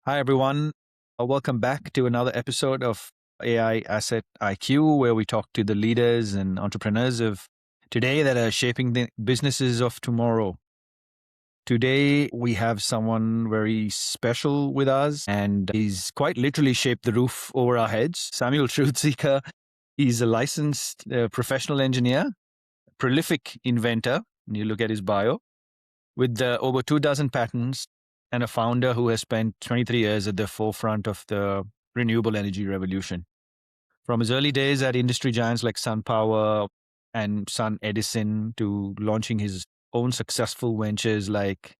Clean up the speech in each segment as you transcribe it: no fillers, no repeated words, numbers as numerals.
Hi, everyone. Welcome back to another episode of AI Asset IQ, where we talk to the leaders and entrepreneurs of today that are shaping the businesses of tomorrow. Today, we have someone very special with us, and he's quite literally shaped the roof over our heads. Samuel Truthseeker. He's a licensed professional engineer, prolific inventor. When you look at his bio, with over 2 dozen patents, and a founder who has spent 23 years at the forefront of the renewable energy revolution. From his early days at industry giants like SunPower and Sun Edison to launching his own successful ventures like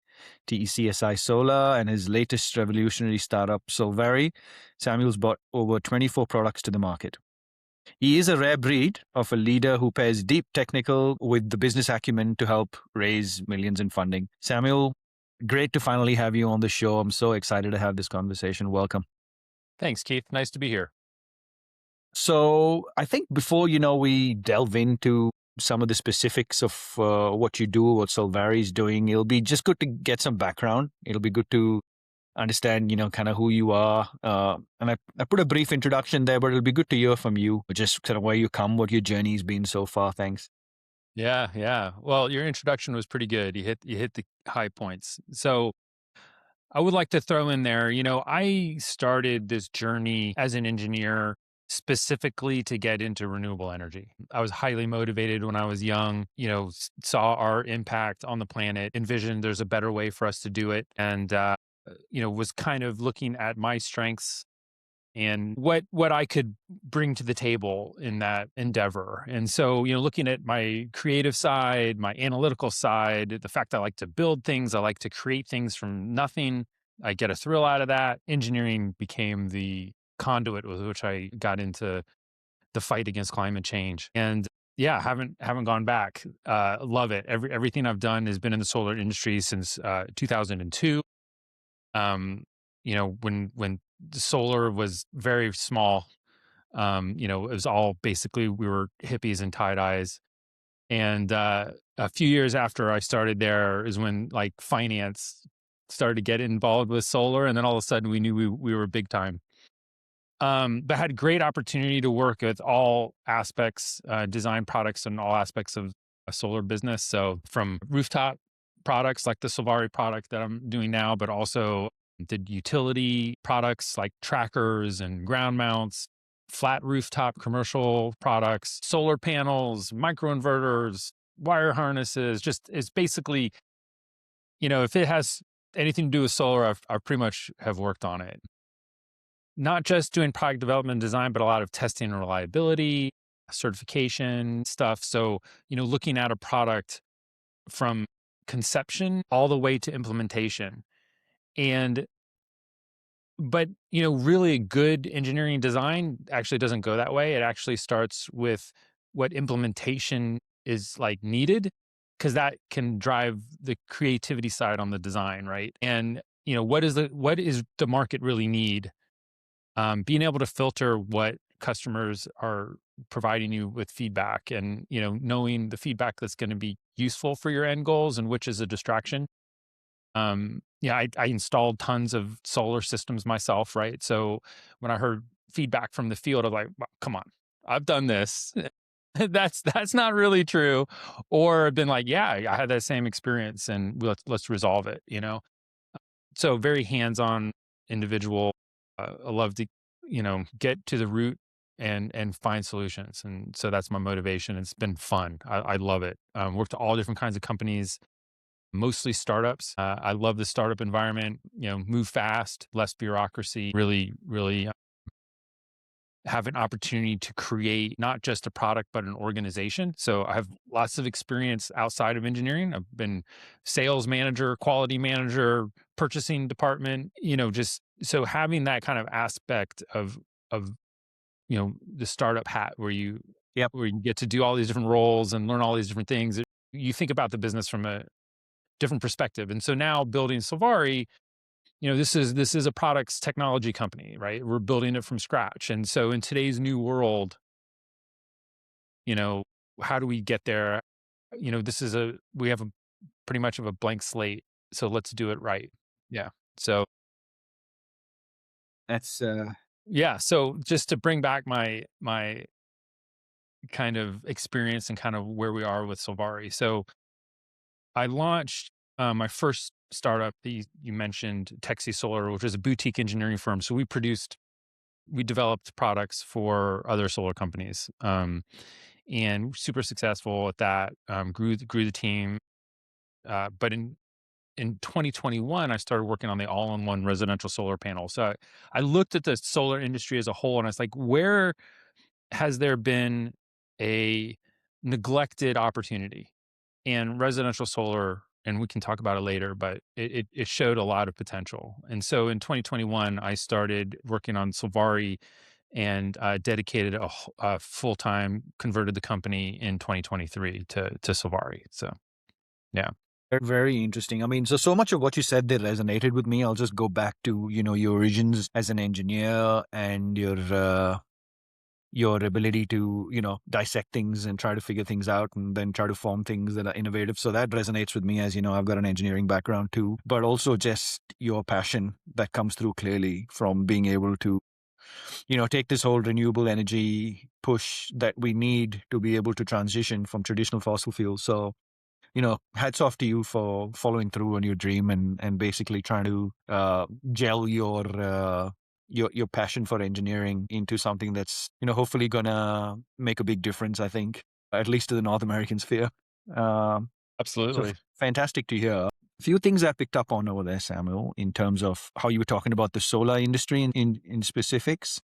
TECSI Solar and his latest revolutionary startup Solvari, Samuel's brought over 24 products to the market. He is a rare breed of a leader who pairs deep technical with the business acumen to help raise millions in funding. Samuel, great to finally have you on the show. I'm so excited to have this conversation. Welcome. Thanks, Keith. Nice to be here. So, I think before we delve into some of the specifics of what you do, what Solvari is doing, it'll be just good to get some background. It'll be good to understand, kind of who you are. And I put a brief introduction there, but it'll be good to hear from you, just kind of where you come, what your journey's been so far. Thanks. Yeah. Well, your introduction was pretty good. You hit the high points. So I would like to throw in there, I started this journey as an engineer specifically to get into renewable energy. I was highly motivated when I was young, saw our impact on the planet, envisioned there's a better way for us to do it, and was kind of looking at my strengths and what I could bring to the table in that endeavor. And so, looking at my creative side, my analytical side, the fact I like to build things, I like to create things from nothing. I get a thrill out of that. Engineering became the conduit with which I got into the fight against climate change. And yeah, haven't gone back. Love it. Everything I've done has been in the solar industry since 2002. When the solar was very small, it was all basically we were hippies and tie dyes. And a few years after I started there is when like finance started to get involved with solar, and then all of a sudden we knew we were big time. But had great opportunity to work with all aspects, design products and all aspects of a solar business. So from rooftop products like the Solvari product that I'm doing now, but also did utility products like trackers and ground mounts, flat rooftop commercial products, solar panels, microinverters, wire harnesses. Just it's basically, if it has anything to do with solar, I pretty much have worked on it. Not just doing product development and design, but a lot of testing and reliability, certification stuff. So, looking at a product from conception all the way to implementation. And but really good engineering design actually doesn't go that way. It actually starts with what implementation is like needed, because that can drive the creativity side on the design, right? And what is the market really need? Being able to filter what customers are providing you with feedback, and knowing the feedback that's going to be useful for your end goals and which is a distraction. Yeah, I installed tons of solar systems myself, right? So when I heard feedback from the field, I was like, well, come on, I've done this. That's not really true. Or I've been like, yeah, I had that same experience, and let's resolve it. So very hands-on individual. I love to get to the root and find solutions, and so that's my motivation. It's been fun. I love it. Worked at all different kinds of companies, mostly startups. I love the startup environment. Move fast, less bureaucracy. Really have an opportunity to create not just a product but an organization. So I have lots of experience outside of engineering. I've been sales manager, quality manager, purchasing department. Just so having that kind of aspect of the startup hat where you Yep. where you get to do all these different roles and learn all these different things. You think about the business from a different perspective. And so now building Solvari, this is a products technology company, right? We're building it from scratch. And so in today's new world, you know, how do we get there? We have a pretty much of a blank slate. So let's do it right. Yeah. So That's Yeah. So just to bring back my kind of experience and kind of where we are with Solvari. So I launched my first startup that you mentioned, Texas Solar, which is a boutique engineering firm. So we developed products for other solar companies, and super successful at that. Grew the team, but in 2021, I started working on the all-in-one residential solar panel. So I looked at the solar industry as a whole, and I was like, where has there been a neglected opportunity? And residential solar, and we can talk about it later, but it showed a lot of potential. And so in 2021, I started working on Solvari and dedicated a full time, converted the company in 2023 to Solvari. So yeah. very interesting. I mean, so much of what you said that resonated with me. I'll just go back to your origins as an engineer and your ability to dissect things and try to figure things out and then try to form things that are innovative. So that resonates with me, as I've got an engineering background too, but also just your passion that comes through clearly from being able to take this whole renewable energy push that we need to be able to transition from traditional fossil fuels. So hats off to you for following through on your dream and basically trying to gel your passion for engineering into something that's hopefully gonna make a big difference. I think, at least to the North American sphere. Um, so Absolutely. fantastic to hear. A few things I picked up on over there, Samuel, in terms of how you were talking about the solar industry in specifics.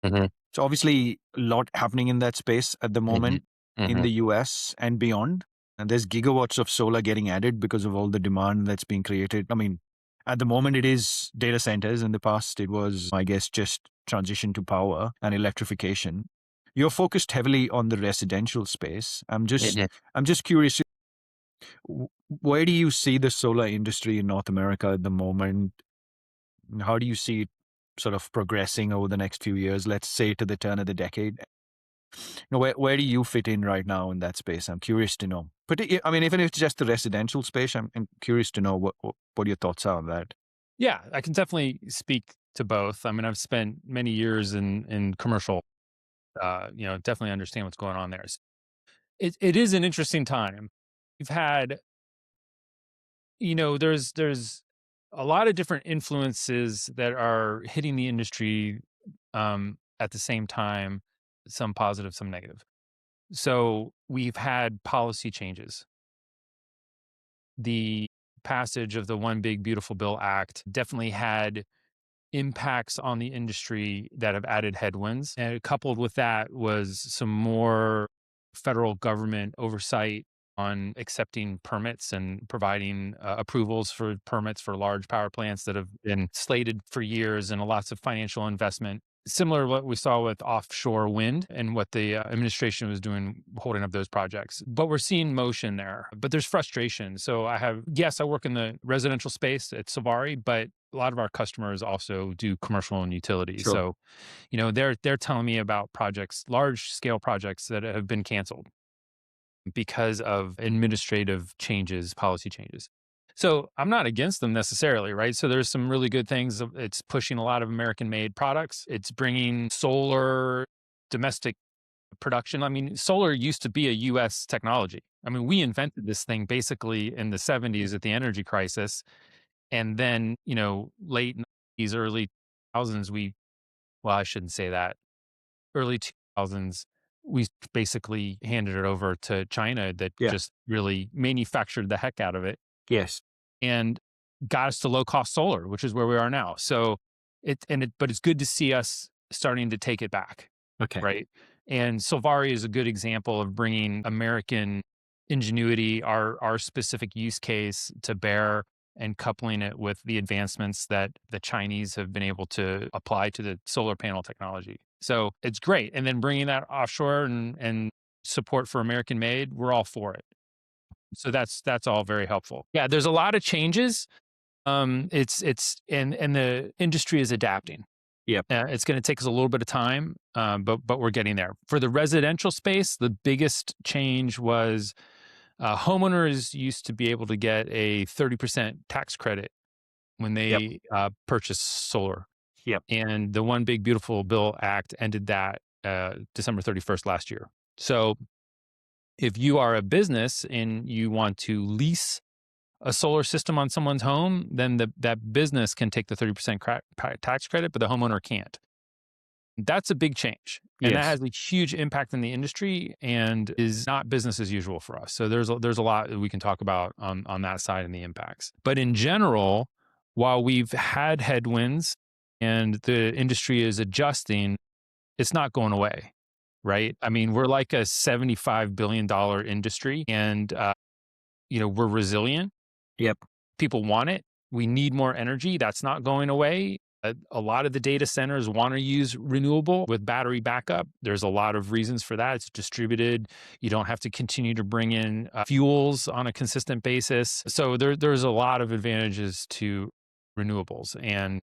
Hmm. So obviously a lot happening in that space at the Hmm. moment in Hmm. the US and beyond. And there's gigawatts of solar getting added because of all the demand that's being created. I mean, at the moment it is data centers. In the past it was, I guess, just transition to power and electrification. You're focused heavily on the residential space. I'm just curious, where do you see the solar industry in North America at the moment? How do you see it sort of progressing over the next few years, let's say to the turn of the decade? Where do you fit in right now in that space? I'm curious to know. But I mean, even if it's just the residential space, I'm curious to know what your thoughts are on that. Yeah, I can definitely speak to both. I mean, I've spent many years in commercial. Definitely understand what's going on there. It is an interesting time. We've had, there's a lot of different influences that are hitting the industry at the same time, some positive, some negative. So we've had policy changes. The passage of the One Big Beautiful Bill Act definitely had impacts on the industry that have added headwinds. And coupled with that was some more federal government oversight on accepting permits and providing approvals for permits for large power plants that have been slated for years and lots of financial investment. Similar to what we saw with offshore wind and what the administration was doing, holding up those projects. But we're seeing motion there, but there's frustration. So yes, I work in the residential space at Solvari, but a lot of our customers also do commercial and utilities. Sure. So, they're telling me about projects, large scale projects that have been canceled because of administrative changes, policy changes. So I'm not against them necessarily, right? So there's some really good things. It's pushing a lot of American made products. It's bringing solar domestic production. I mean, solar used to be a US technology. I mean, we invented this thing basically in the 70s at the energy crisis. And then, late 90s, early 2000s, well, I shouldn't say that, early 2000s, we basically handed it over to China that Yeah. just really manufactured the heck out of it Yes. and got us to low cost solar, which is where we are now. So but it's good to see us starting to take it back, Okay. right? And Solvari is a good example of bringing American ingenuity, our specific use case to bear and coupling it with the advancements that the Chinese have been able to apply to the solar panel technology. So it's great. And then bringing that offshore and support for American made, we're all for it. So that's all very helpful. Yeah, there's a lot of changes. It's and the industry is adapting. Yep. It's going to take us a little bit of time, but we're getting there. For the residential space, the biggest change was homeowners used to be able to get a 30% tax credit when Yep. they purchase solar. Yep. And the One Big Beautiful Bill Act ended that December 31st last year. So if you are a business and you want to lease a solar system on someone's home, then that business can take the 30% tax credit, but the homeowner can't. That's a big change. And that Yes. has a huge impact in the industry and is not business as usual for us. So there's a lot that we can talk about on that side and the impacts. But in general, while we've had headwinds and the industry is adjusting, it's not going away, right? I mean, we're like a $75 billion industry and, we're resilient. Yep. People want it. We need more energy. That's not going away. A lot of the data centers want to use renewable with battery backup. There's a lot of reasons for that. It's distributed. You don't have to continue to bring in fuels on a consistent basis. So there's a lot of advantages to renewables, and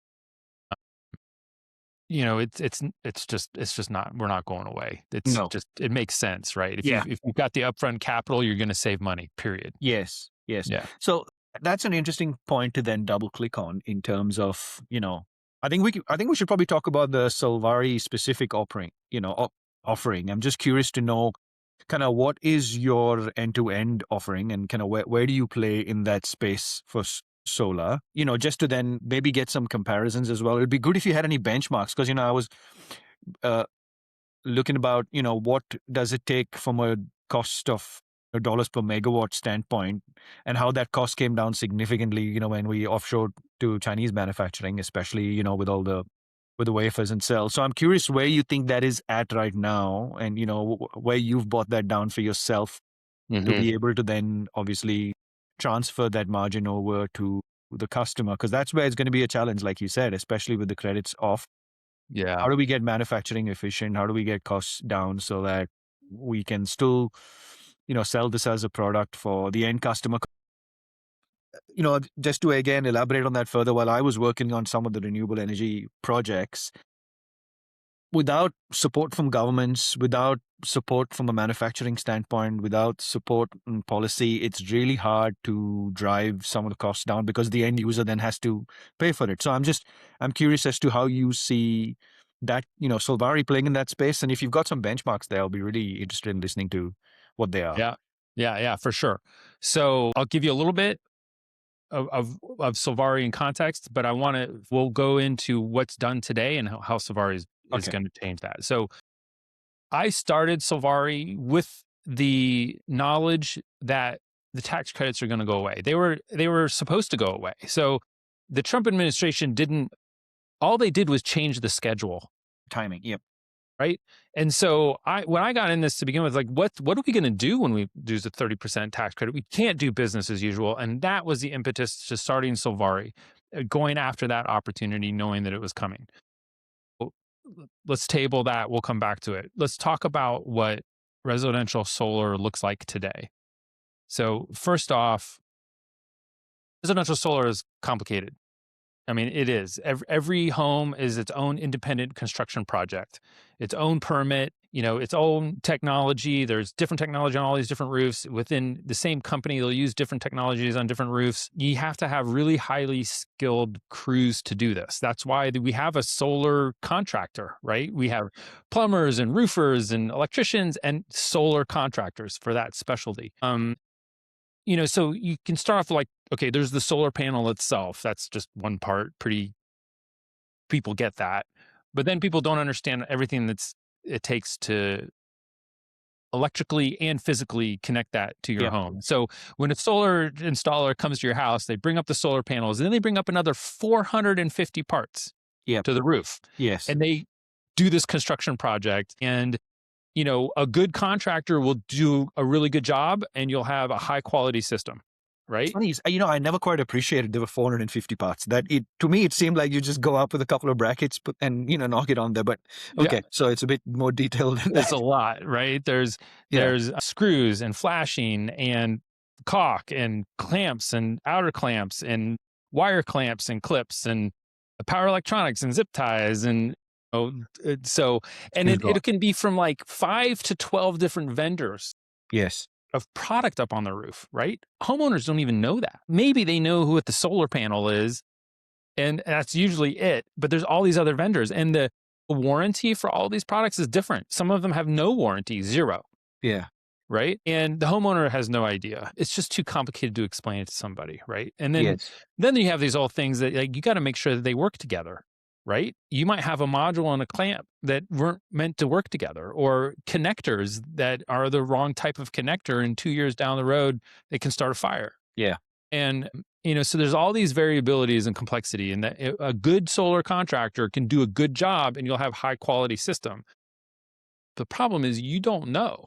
it's just not, we're not going away. It's No. just, it makes sense, right? Yeah. If you've got the upfront capital, you're going to save money. Period. Yes. Yes. Yeah. So that's an interesting point to then double click on in terms of, I think we should probably talk about the Solvari specific offering. I'm just curious to know kind of what is your end-to-end offering and kind of where do you play in that space for solar, just to then maybe get some comparisons as well. It'd be good if you had any benchmarks because, I was looking about, what does it take from a cost of dollars per megawatt standpoint and how that cost came down significantly, when we offshored to Chinese manufacturing, especially, with the wafers and cells. So I'm curious where you think that is at right now and, where you've bought that down for yourself to be able to then obviously transfer that margin over to the customer, because that's where it's going to be a challenge, like you said, especially with the credits off. Yeah. How do we get manufacturing efficient? How do we get costs down so that we can still, sell this as a product for the end customer? Just to again elaborate on that further, while I was working on some of the renewable energy projects, without support from governments, without support from a manufacturing standpoint, without support in policy, it's really hard to drive some of the costs down because the end user then has to pay for it. So I'm curious as to how you see that, Solvari playing in that space. And if you've got some benchmarks there, I'll be really interested in listening to what they are. Yeah, for sure. So I'll give you a little bit of Solvari in context, but we'll go into what's done today and how Solvari is Okay. going to change that. So I started Solvari with the knowledge that the tax credits are going to go away. They were supposed to go away. So the Trump administration all they did was change the schedule. Timing. Yep. Right. And so when I got in this to begin with, like, what are we going to do when we do the 30% tax credit? We can't do business as usual. And that was the impetus to starting Solvari, going after that opportunity, knowing that it was coming. Let's table that. We'll come back to it. Let's talk about what residential solar looks like today. So first off, residential solar is complicated. I mean, it is. Every home is its own independent construction project, its own permit, its own technology. There's different technology on all these different roofs. Within the same company, they'll use different technologies on different roofs. You have to have really highly skilled crews to do this. That's why we have a solar contractor, right? We have plumbers and roofers and electricians and solar contractors for that specialty. So you can start off like, okay, there's the solar panel itself. That's just one part. People get that. But then people don't understand everything it takes to electrically and physically connect that to your home. So when a solar installer comes to your house, they bring up the solar panels, and then they bring up another 450 parts to the roof. Yes. And they do this construction project, and a good contractor will do a really good job and you'll have a high quality system, right? Funny, I never quite appreciated there were 450 parts. To me, it seemed like you just go up with a couple of brackets and, knock it on there. But okay, so it's a bit more detailed than that. It's a lot, right? There's screws and flashing and caulk and clamps and outer clamps and wire clamps and clips and power electronics and zip ties and it can be from like 5 to 12 different vendors. Yes. Of product up on the roof, right? Homeowners don't even know that. Maybe they know what the solar panel is, And that's usually it. But there's all these other vendors, and the warranty for all these products is different. Some of them have no warranty, zero. Yeah. Right. And the homeowner has no idea. It's just too complicated to explain it to somebody. Right. And Yes. then you have these old things that, like, you got to make sure that they work together. Right. You might have a module and a clamp that weren't meant to work together, or connectors that are the wrong type of connector. And 2 years down the road, they can start a fire. Yeah. And, so there's all these variabilities and complexity, and that a good solar contractor can do a good job and you'll have high quality system. The problem is you don't know.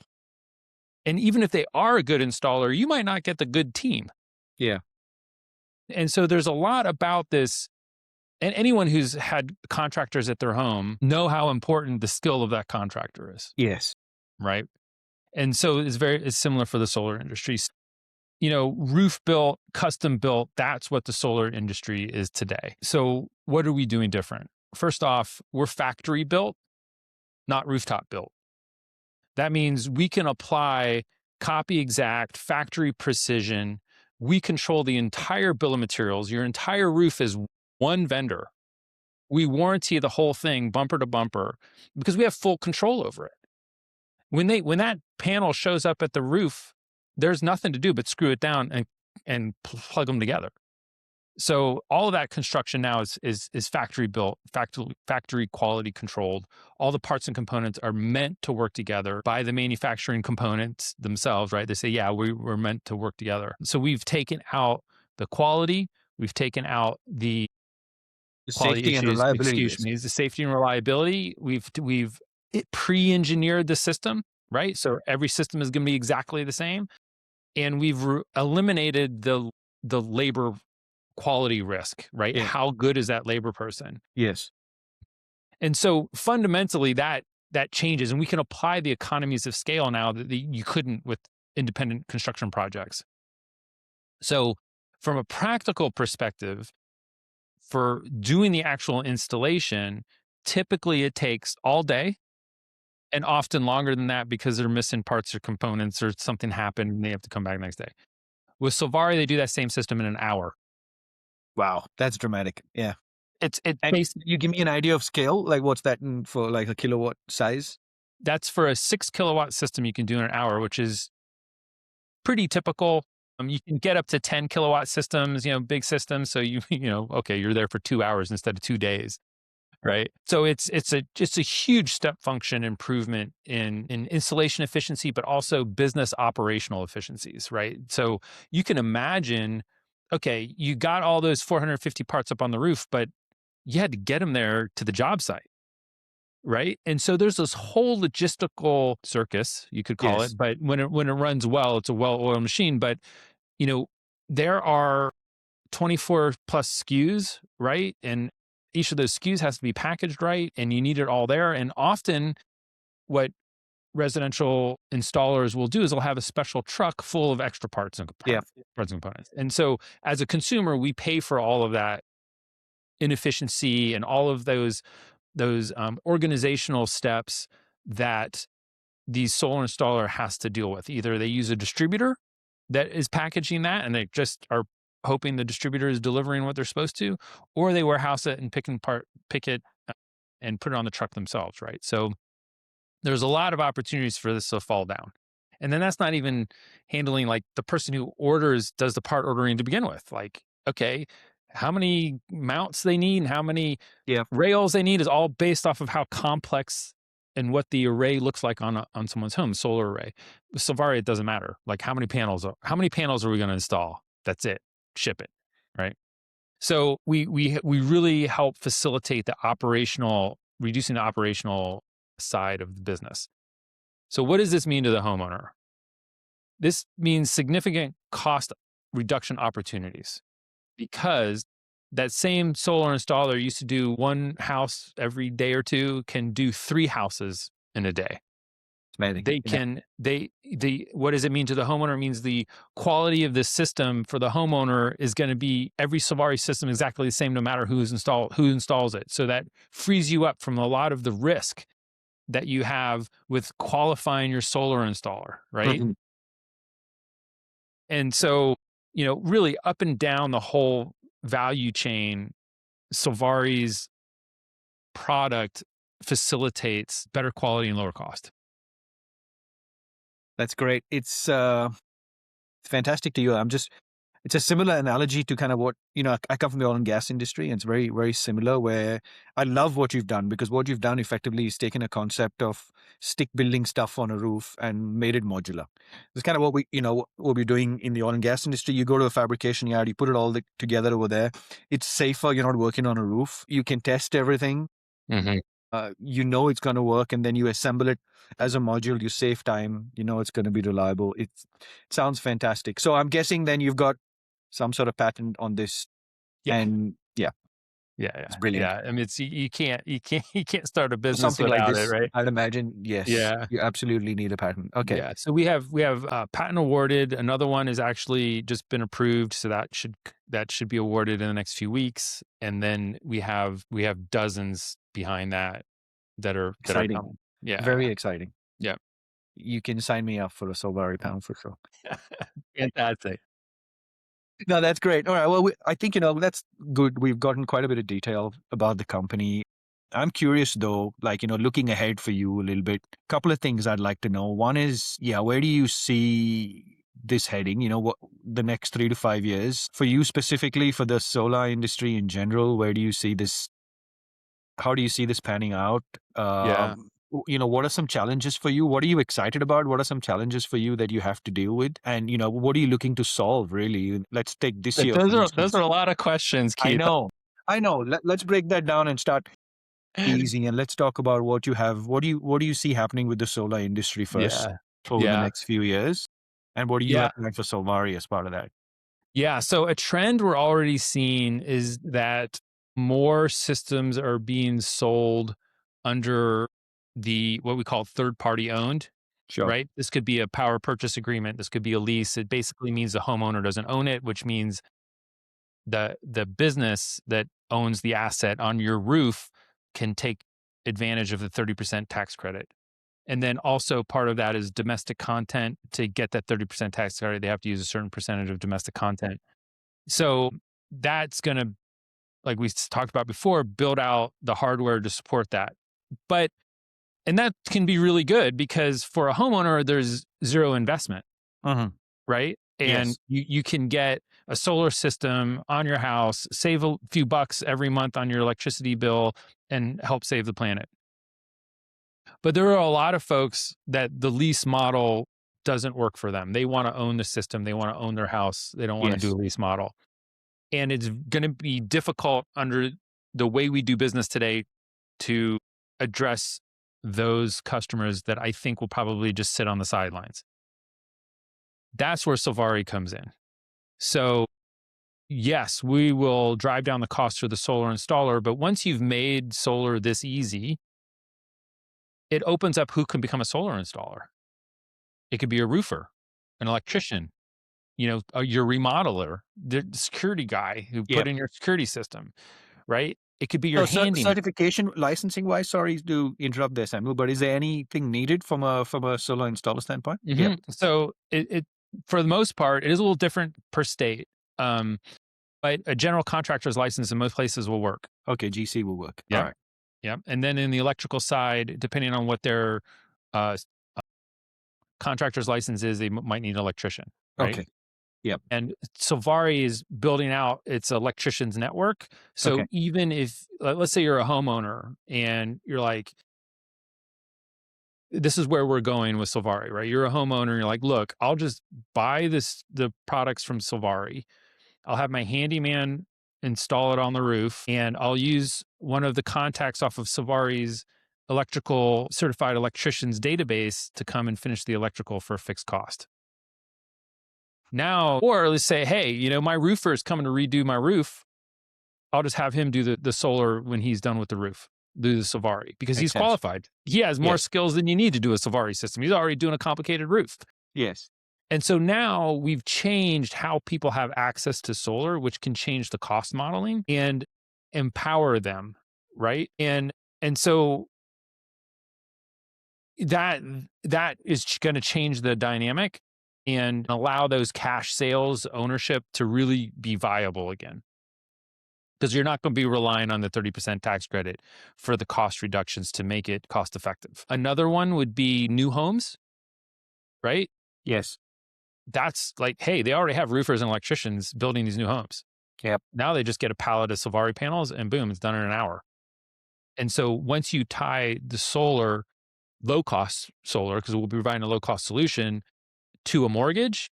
And even if they are a good installer, you might not get the good team. Yeah. And so there's a lot about this. And anyone who's had contractors at their home know how important the skill of that contractor is. Yes. Right. And so it's similar for the solar industry. Roof built, custom built, that's what the solar industry is today. So what are we doing different? First off, we're factory built, not rooftop built. That means we can apply copy exact, factory precision. We control the entire bill of materials. Your entire roof is one vendor. We warranty the whole thing bumper to bumper because we have full control over it. When that panel shows up at the roof, there's nothing to do but screw it down and plug them together. So all of that construction now is factory built, factory quality controlled. All the parts and components are meant to work together by the manufacturing components themselves, right? They say, yeah, we're meant to work together. So we've taken out the quality, we've taken out the The quality safety and issues, reliability excuse risk. me, is the safety and reliability. We've pre-engineered the system, right? So every system is going to be exactly the same. And we've eliminated the labor quality risk, right? Yeah. How good is that labor person? Yes. And so fundamentally that changes, and we can apply the economies of scale now that you couldn't with independent construction projects. So from a practical perspective, for doing the actual installation, typically it takes all day, and often longer than that because they're missing parts or components or something happened and they have to come back the next day. With Solvari, they do that same system in an hour. Wow. That's dramatic. Yeah. It's And you give me an idea of scale? Like what's that for, like a kilowatt size? That's for a 6 kilowatt system you can do in an hour, which is pretty typical. You can get up to 10 kilowatt systems, big systems. So okay, you're there for 2 hours instead of 2 days. Right. So it's a huge step function improvement in installation efficiency, but also business operational efficiencies. Right. So you can imagine, okay, you got all those 450 parts up on the roof, but you had to get them there to the job site. Right. And so there's this whole logistical circus, you could call Yes. it. But when it runs well, it's a well-oiled machine. But, there are 24 plus SKUs, right? And each of those SKUs has to be packaged right, and you need it all there. And often what residential installers will do is they'll have a special truck full of extra parts and Yeah. components. And so as a consumer, we pay for all of that inefficiency and all of those organizational steps that the solar installer has to deal with. Either they use a distributor that is packaging that and they just are hoping the distributor is delivering what they're supposed to, or they warehouse it and pick it and put it on the truck themselves, right? So there's a lot of opportunities for this to fall down. And then that's not even handling like the person who does the part ordering to begin with. Like, okay, how many mounts they need and how many Yeah. rails they need is all based off of how complex and what the array looks like on someone's home, solar array. With Solvari, it doesn't matter. Like how many panels are we going to install? That's it. Ship it. Right. So we really help facilitate reducing the operational side of the business. So what does this mean to the homeowner? This means significant cost reduction opportunities, because that same solar installer used to do one house every day or two can do 3 houses in a day. It's amazing. They can, what does it mean to the homeowner? It means the quality of the system for the homeowner is going to be every Solvari system exactly the same, no matter who installs it. So that frees you up from a lot of the risk that you have with qualifying your solar installer, right? Mhm. And so, really up and down the whole value chain, Solvari's product facilitates better quality and lower cost. That's great. It's fantastic to you. It's a similar analogy to kind of what, I come from the oil and gas industry, and it's very, very similar where I love what you've done, because what you've done effectively is taken a concept of stick building stuff on a roof and made it modular. It's kind of what what we're doing in the oil and gas industry. You go to a fabrication yard, you put it all together over there. It's safer. You're not working on a roof. You can test everything. Mhm. It's going to work, and then you assemble it as a module. You save time. It's going to be reliable. It sounds fantastic. So I'm guessing then you've got some sort of patent on this, Yeah. and yeah, Yeah, it's yeah, brilliant. yeah. I mean, it's you can't start a business Something like without it, this, right? I'd imagine, yes, Yeah. you absolutely need a patent. Okay, Yeah. So we have patent awarded. Another one has actually just been approved, so that should be awarded in the next few weeks. And then we have dozens behind that are exciting, coming. Yeah, very exciting. yeah, You can sign me up for a Solvari pound for sure. yeah. Fantastic. No, that's great. All right. Well, I think, that's good. We've gotten quite a bit of detail about the company. I'm curious though, like, looking ahead for you a little bit, couple of things I'd like to know. One is, yeah, where do you see this heading? What the next 3 to 5 years for you specifically, for the solar industry in general? Where do you see this? How do you see this panning out? Yeah. What are some challenges for you? What are you excited about? What are some challenges for you that you have to deal with? And, what are you looking to solve really? Let's take this But year, for those are instance. a lot of questions, I Keith. know. I know. Let's break that down and start easy, and let's talk about what you have. What do you see happening with the solar industry first Yeah. over the Yeah. next few years? And what do you Yeah. have planned for Solvari as part of that? Yeah. So a trend we're already seeing is that more systems are being sold under the what we call third party owned, Sure. right? This could be a power purchase agreement. This could be a lease. It basically means the homeowner doesn't own it, which means the business that owns the asset on your roof can take advantage of the 30% tax credit. And then also part of that is domestic content. To get that 30% tax credit, they have to use a certain percentage of domestic content. So that's going to, like we talked about before, build out the hardware to support that. But, and that can be really good because for a homeowner, there's zero investment, Hmm. right? And Yes. you can get a solar system on your house, save a few bucks every month on your electricity bill, and help save the planet. But there are a lot of folks that the lease model doesn't work for them. They want to own the system, they want to own their house, they don't want to do a Yes. lease model. And it's going to be difficult under the way we do business today to address those customers that I think will probably just sit on the sidelines. That's where Solvari comes in. So, yes, we will drive down the cost for the solar installer, but once you've made solar this easy, it opens up who can become a solar installer. It could be a roofer, an electrician, your remodeler, the security guy who Yeah. put in your security system, right? It could be your So, handyman. certification, licensing wise, sorry to interrupt there, Samuel, but is there anything needed from a solar installer standpoint? Yeah. So it for the most part, it is a little different per state. Um, but a general contractor's license in most places will work. Okay. GC will work. All Yeah. right. Yeah. And then in the electrical side, depending on what their uh, contractor's license is, they might need an electrician, right? Okay. Yep. And Solvari is building out its electricians network. So Okay. even if, let's say you're a homeowner and you're like, this is where we're going with Solvari, right? You're a homeowner and you're like, look, I'll just buy the products from Solvari. I'll have my handyman install it on the roof and I'll use one of the contacts off of Solvari's electrical certified electricians database to come and finish the electrical for a fixed cost. Now, or let's say, hey, my roofer is coming to redo my roof. I'll just have him do the solar when he's done with the roof, do the Solvari, because Makes he's sense. qualified. He has more Yes. skills than you need to do a Solvari system. He's already doing a complicated roof. Yes. And so now we've changed how people have access to solar, which can change the cost modeling and empower them, right? And so that is going to change the dynamic and allow those cash sales ownership to really be viable again. because you're not going to be relying on the 30% tax credit for the cost reductions to make it cost effective. Another one would be new homes, right? Yes. That's like, hey, they already have roofers and electricians building these new homes. Yep. Now they just get a pallet of Solvari panels and boom, it's done in an hour. And so once you tie the solar, low cost solar, because we'll be providing a low cost solution to a mortgage,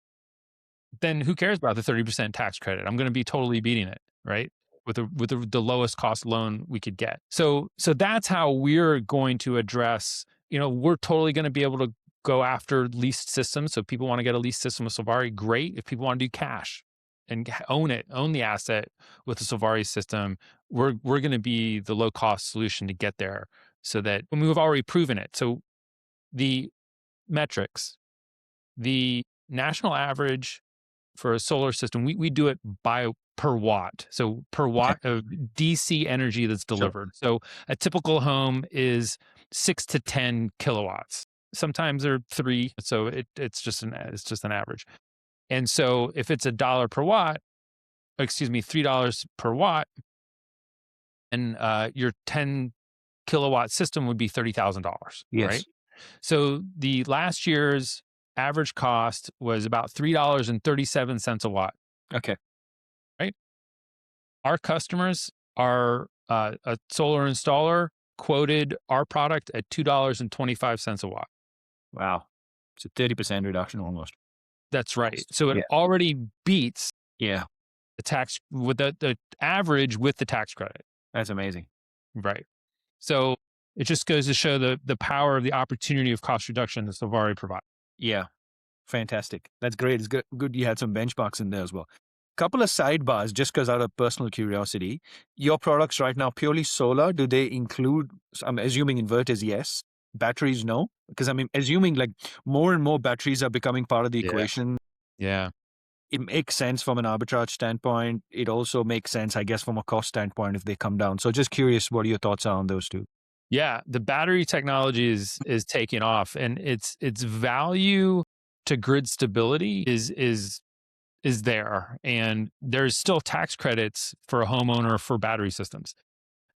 then who cares about the 30% tax credit? I'm going to be totally beating it, right? With the lowest cost loan we could get. So that's how we're going to address, we're totally going to be able to go after leased systems. So if people want to get a leased system with Solvari, great. If people want to do cash and own the asset with the Solvari system, we're going to be the low cost solution to get there, so that when we've already proven it. So the metrics, the national average for a solar system, we do it per watt. So per Okay. watt of DC energy that's Sure. delivered. So a typical home is 6 to 10 kilowatts. Sometimes they're 3. So it's just an average. And so if it's $1 per watt, $3 per watt, and your 10 kilowatt system would be $30,000, Yes. right? So the last year's average cost was about $3.37 a watt, Okay. right? Our customers are a solar installer quoted our product at $2.25 a watt. Wow. It's a 30% reduction almost. That's right. So it Yeah. already beats Yeah. the tax with the average with the tax credit, That's amazing. right? So it just goes to show the power of the opportunity of cost reduction that Solvari provides. Yeah. Fantastic. That's great. It's good you had some benchmarks in there as well. Couple of sidebars, just because out of personal curiosity. Your products right now, purely solar, do they include, I'm assuming inverters, yes. Batteries, no? Because I'm assuming like more and more batteries are becoming part of the Yeah. equation. Yeah. It makes sense from an arbitrage standpoint. It also makes sense, I guess, from a cost standpoint if they come down. So just curious what your thoughts are on those two. Yeah, the battery technology is taking off, and its value to grid stability is there, and there's still tax credits for a homeowner for battery systems.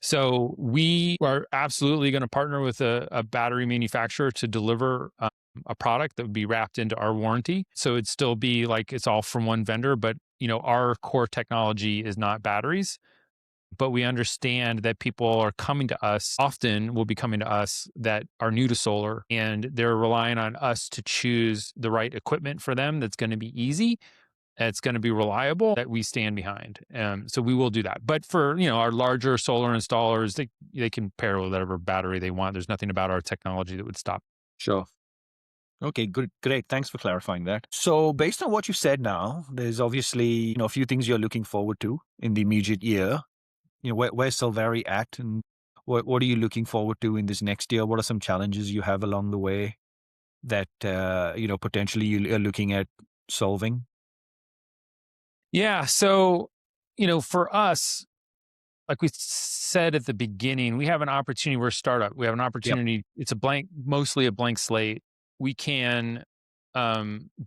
So we are absolutely going to partner with a battery manufacturer to deliver a product that would be wrapped into our warranty. So it'd still be like it's all from one vendor, but our core technology is not batteries. But we understand that people are coming to us, often will be coming to us, that are new to solar, and they're relying on us to choose the right equipment for them that's going to be easy, it's going to be reliable, that we stand behind. So we will do that. But for our larger solar installers, they can pair with whatever battery they want. There's nothing about our technology that would stop. Sure. Okay, good, great. Thanks for clarifying that. So, based on what you said now, there's obviously a few things you're looking forward to in the immediate year. Where's Solvari at, and what are you looking forward to in this next year? What are some challenges you have along the way that potentially you're looking at solving? Yeah. So, for us, like we said at the beginning, we have an opportunity. We're a startup. We have an Yep. opportunity. It's mostly a blank slate. We can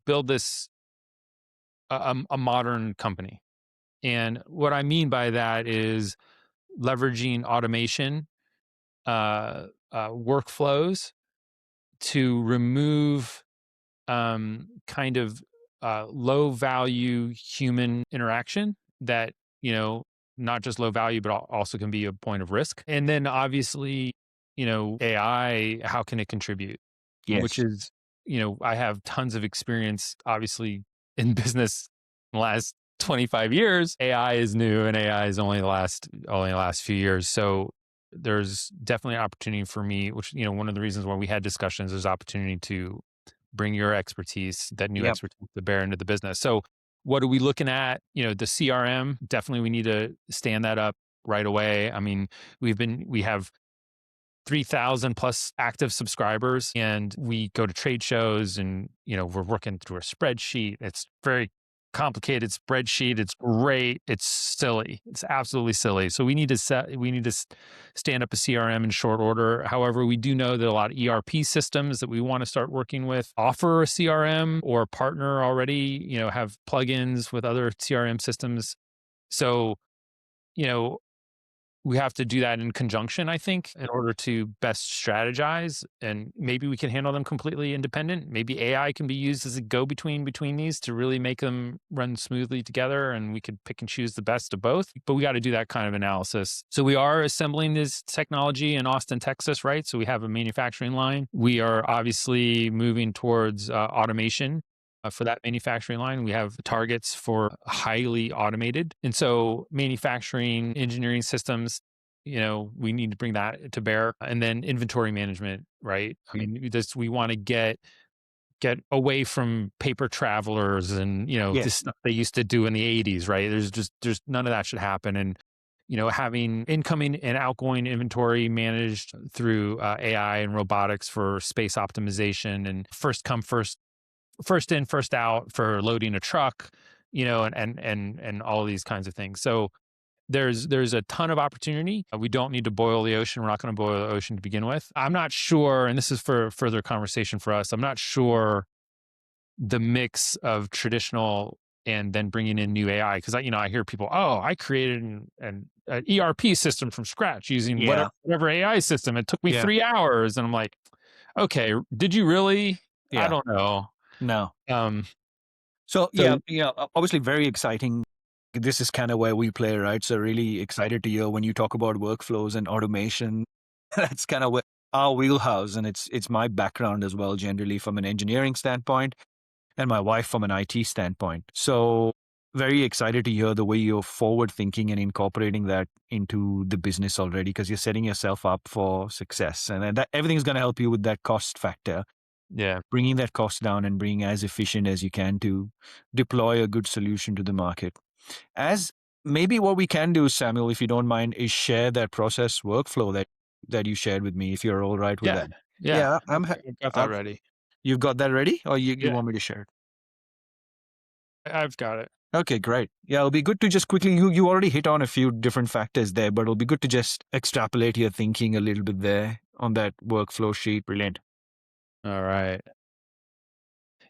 build this a modern company, and what I mean by that is leveraging automation, workflows to remove kind of low value human interaction that, not just low value, but also can be a point of risk. And then obviously, AI, how can it contribute? Which Yes. is, I have tons of experience, obviously, in business in the last 25 years. AI is new, and AI is only the last few years. So there's definitely an opportunity for me, which, one of the reasons why we had discussions is opportunity to bring your expertise, that new Yep. expertise, to bear into the business. So what are we looking at? The CRM, definitely we need to stand that up right away. I mean, we have 3,000 plus active subscribers, and we go to trade shows, and we're working through a spreadsheet. It's very complicated spreadsheet. It's great. It's silly. It's absolutely silly. So we need to stand up a CRM in short order. However, we do know that a lot of ERP systems that we want to start working with offer a CRM, or partner already, have plugins with other CRM systems. So you know, we have to do that in conjunction, I think, in order to best strategize. And maybe we can handle them completely independent. Maybe AI can be used as a go between these to really make them run smoothly together. And we could pick and choose the best of both. But we got to do that kind of analysis. So we are assembling this technology in Austin, Texas, right? So we have a manufacturing line. We are obviously moving towards automation for that manufacturing line. We have targets for highly automated. And so manufacturing engineering systems, we need to bring that to bear. And then inventory management, right? I mean, we want to get away from paper travelers and, this Yes. stuff they used to do in the 80s, right? There's none of that should happen. And, having incoming and outgoing inventory managed through AI and robotics for space optimization and first come, first in, first out for loading a truck, and all of these kinds of things. So there's a ton of opportunity. We don't need to boil the ocean. We're not going to boil the ocean to begin with. I'm not sure, and this is for further conversation for us. I'm not sure the mix of traditional and then bringing in new AI, because I hear people, oh, I created an ERP system from scratch using Yeah. whatever AI system. It took me Yeah. 3 hours, and I'm like, okay, did you really? I Yeah. don't know. No. Um, So so yeah, obviously very exciting. This is kind of where we play, right? So really excited to hear when you talk about workflows and automation. That's kind of where our wheelhouse, and it's my background as well, generally from an engineering standpoint, and my wife from an IT standpoint. So very excited to hear the way you're forward thinking and incorporating that into the business already, because you're setting yourself up for success, and that everything's going to help you with that cost factor, yeah, bringing that cost down and being as efficient as you can to deploy a good solution to the market. As maybe what we can do, Samuel, if you don't mind, is share that process workflow that you shared with me, if you're all right with yeah, that. yeah. Yeah, I've got that I'm ready. you've got that ready, or you Yeah, want me to share it? I've got it. Okay, great. Yeah, it'll be good to just quickly, you already hit on a few different factors there, but it'll be good to just extrapolate your thinking a little bit there on that workflow sheet. Brilliant. All right.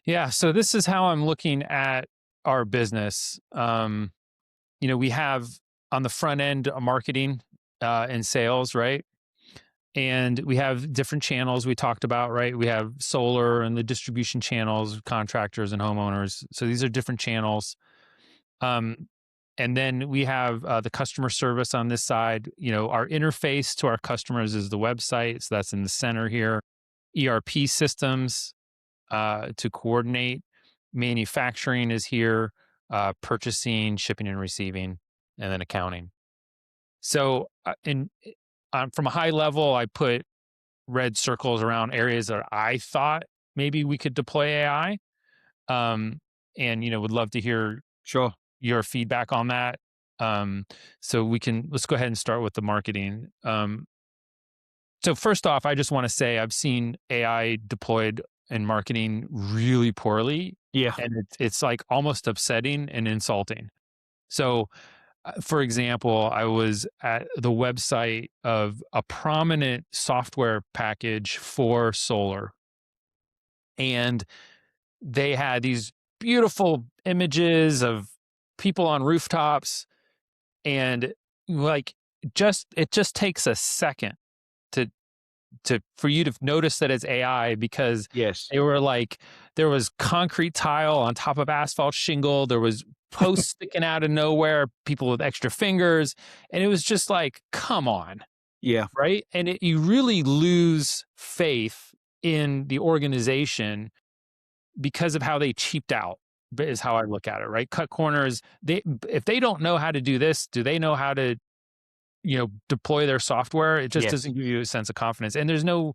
Yeah. So this is how I'm looking at our business. We have on the front end marketing and sales, right? And we have different channels we talked about, right? We have solar and the distribution channels, contractors and homeowners. So these are different channels. Um, and then we have the customer service on this side. Our interface to our customers is the website. So that's in the center here. ERP systems to coordinate. Manufacturing is here. Purchasing, shipping and receiving, and then accounting. So, from a high level, I put red circles around areas that I thought maybe we could deploy AI. Um, and would love to hear Sure. your feedback on that. So let's go ahead and start with the marketing. So first off, I just want to say I've seen AI deployed in marketing really poorly, Yeah. and it's like almost upsetting and insulting. So, for example, I was at the website of a prominent software package for solar, and they had these beautiful images of people on rooftops, and like it just takes a second to for you to notice that it's AI, because Yes. they were like, there was concrete tile on top of asphalt shingle, there was posts sticking out of nowhere, people with extra fingers, and it was just like, come on, Yeah. right? And you really lose faith in the organization because of how they cheaped out. Is how I look at it, right? Cut corners. If they don't know how to do this, do they know how to deploy their software? It just Yes. doesn't give you a sense of confidence, and there's no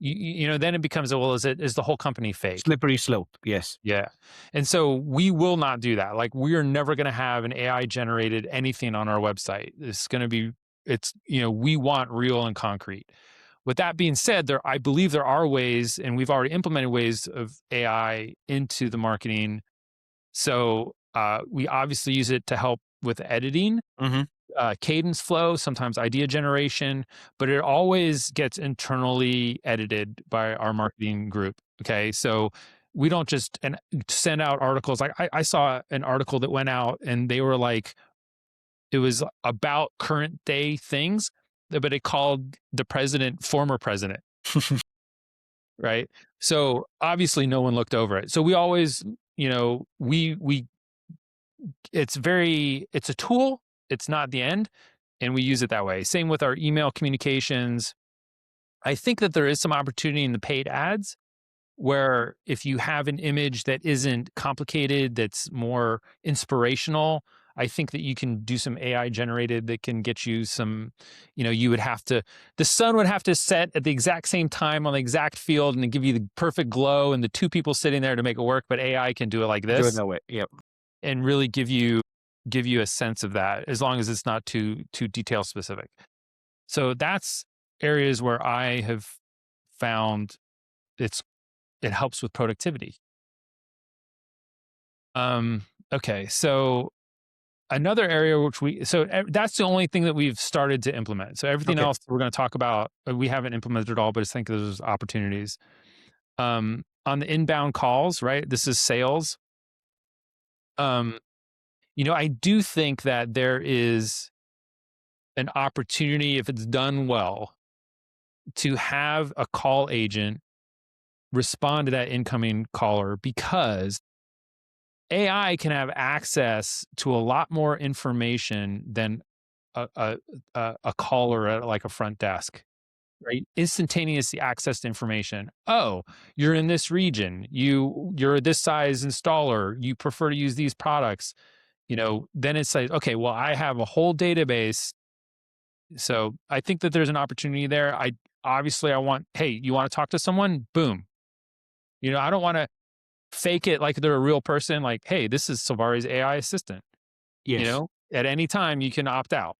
then it becomes, well, is the whole company fake? Slippery slope. Yes. Yeah. And so we will not do that. Like, we are never going to have an AI generated anything on our website. It's going to be, we want real and concrete. With that being said, I believe there are ways, and we've already implemented ways of AI into the marketing. So we obviously use it to help with editing, Mm-hmm. cadence flow, sometimes idea generation, but it always gets internally edited by our marketing group. Okay. So we don't just send out articles. Like I saw an article that went out, and they were like, it was about current day things, but it called the president former president, right? So obviously no one looked over it. So we always, we it's a tool, it's not the end, and we use it that way. Same with our email communications. I think that there is some opportunity in the paid ads where if you have an image that isn't complicated, that's more inspirational, I think that you can do some AI generated that can get you some, you would have to, the sun would have to set at the exact same time on the exact field and give you the perfect glow and the two people sitting there to make it work. But AI can do it like Do it this that way. Yep. and really give you a sense of that, as long as it's not too detail specific. So that's areas where I have found it helps with productivity. Okay, so another area that's the only thing that we've started to implement. So everything Okay. else we're going to talk about, we haven't implemented at all, but I think there's opportunities. On the inbound calls, right? This is sales. I do think that there is an opportunity, if it's done well, to have a call agent respond to that incoming caller, because AI can have access to a lot more information than a caller at like a front desk, right? Instantaneously access to information. Oh, you're in this region. You're this size installer. You prefer to use these products. Then it's like, okay, well, I have a whole database. So I think that there's an opportunity there. I want, hey, you want to talk to someone? Boom. I don't want to fake it like they're a real person. Like, hey, this is Solvari's AI assistant. Yes. At any time you can opt out,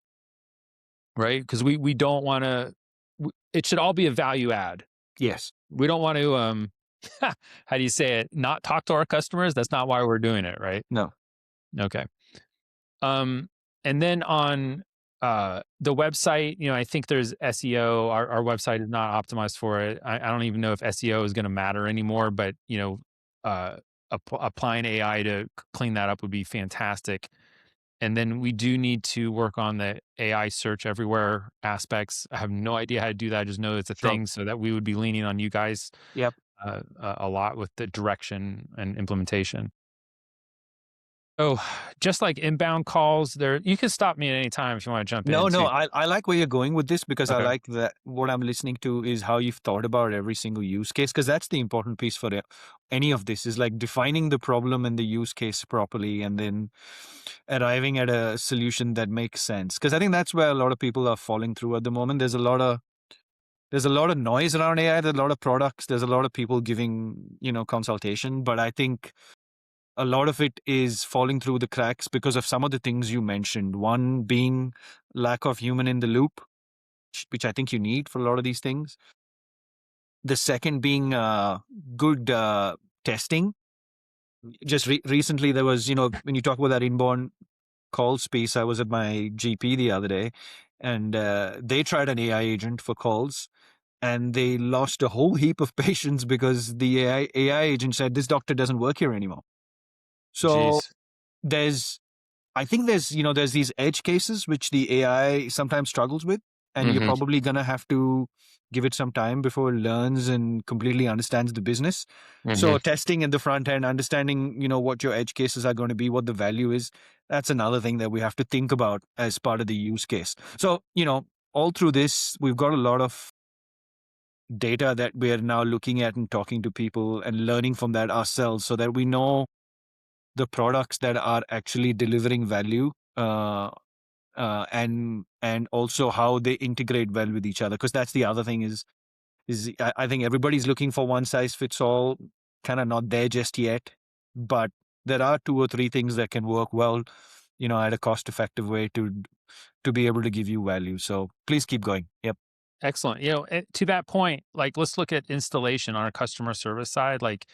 right? Because we don't want to. It should all be a value add. Yes. We don't want to how do you say it? Not talk to our customers. That's not why we're doing it, right? No. Okay. And then on the website, I think there's SEO. Our website is not optimized for it. I don't even know if SEO is going to matter anymore, but applying AI to clean that up would be fantastic. And then we do need to work on the AI search everywhere aspects. I have no idea how to do that. I just know it's a Sure. thing, so that we would be leaning on you guys Yep. a lot with the direction and implementation. Oh, just like inbound calls, there you can stop me at any time if you want to jump in No, too. I like where you're going with this, because I Okay. like that what I'm listening to is how you've thought about every single use case, because that's the important piece for any of this, is like defining the problem and the use case properly, and then arriving at a solution that makes sense. Because I think that's where a lot of people are falling through at the moment. There's a lot of noise around AI. There's a lot of products. There's a lot of people giving consultation, but I think a lot of it is falling through the cracks because of some of the things you mentioned. One being lack of human in the loop, which I think you need for a lot of these things. The second being good testing. Just recently, there was, when you talk about that inbound call space, I was at my GP the other day, and they tried an AI agent for calls, and they lost a whole heap of patients because the AI agent said, this doctor doesn't work here anymore. So Jeez. there's I think there's these edge cases which the AI sometimes struggles with, and you're Hmm. probably going to have to give it some time before it learns and completely understands the business. Hmm. So testing in the front end, understanding, what your edge cases are going to be, what the value is, that's another thing that we have to think about as part of the use case. So, all through this, we've got a lot of data that we're now looking at and talking to people and learning from that ourselves, so that we know the products that are actually delivering value, and also how they integrate well with each other. Because that's the other thing is I think everybody's looking for one size fits all, kind of not there just yet, but there are two or three things that can work well, at a cost effective way to be able to give you value. So please keep going. Yep. Excellent. To that point, like let's look at installation on our customer service side. Like,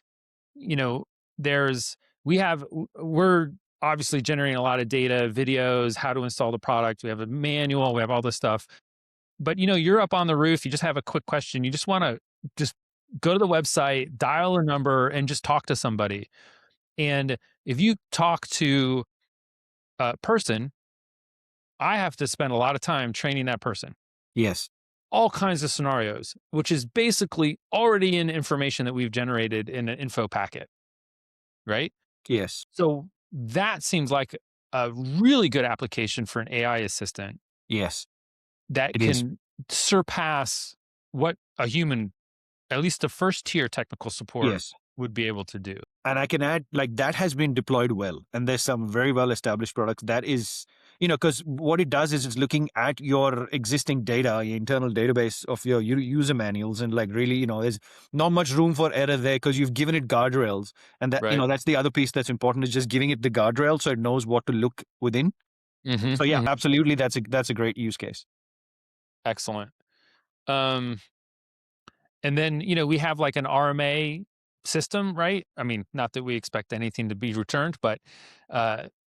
you know, there's we're obviously generating a lot of data, videos, how to install the product. We have a manual, we have all this stuff. But you're up on the roof, you just have a quick question. You just want to just go to the website, dial a number, and just talk to somebody. And if you talk to a person I have to spend a lot of time training that person, Yes. all kinds of scenarios, which is basically already in information that we've generated in an info packet, right? Yes. So that seems like a really good application for an AI assistant Yes. that It is. can surpass what a human, at least the first tier technical support, Yes. would be able to do. And I can add, like, that has been deployed well. And there's some very well established products that is, because what it does is it's looking at your existing data, your internal database of your user manuals, and like really, there's not much room for error there because you've given it guardrails. And that, Right. that's the other piece that's important is just giving it the guardrail so it knows what to look within. Hmm. So yeah, Hmm. absolutely. That's a great use case. Excellent. Um, And then, we have like an RMA system, right? I mean, not that we expect anything to be returned, but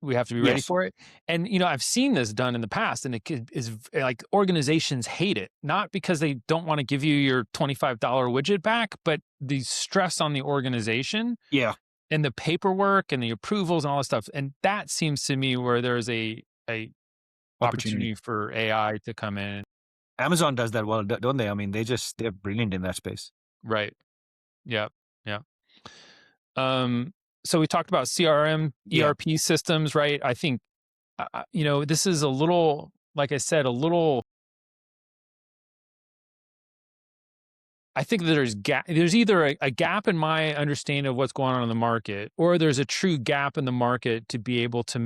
we have to be ready Yes. for it. And, I've seen this done in the past, and like organizations hate it, not because they don't want to give you your $25 widget back, but the stress on the organization Yeah. and the paperwork and the approvals and all this stuff. And that seems to me where there's a Opportunity. opportunity for AI to come in. Amazon does that well, don't they? I mean, they're brilliant in that space. Right. Yeah. Yeah. Um, so we talked about CRM, Yeah. ERP systems, right? I think, this is a little, like I said, a little. I think that there's either a gap in my understanding of what's going on in the market, or there's a true gap in the market to be able to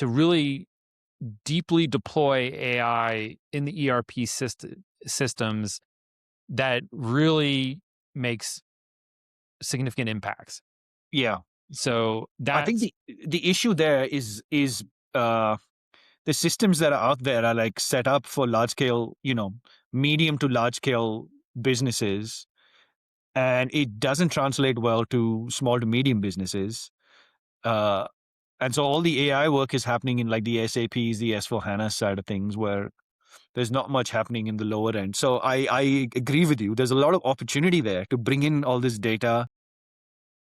really deeply deploy AI in the ERP systems that really makes significant impacts. Yeah. So I think that's the issue there is uh the systems that are out there are like set up for large scale, medium to large scale businesses, and it doesn't translate well to small to medium businesses. Uh, and so all the AI work is happening in like the SAPs, the S4 HANA side of things, where there's not much happening in the lower end. So I agree with you. There's a lot of opportunity there to bring in all this data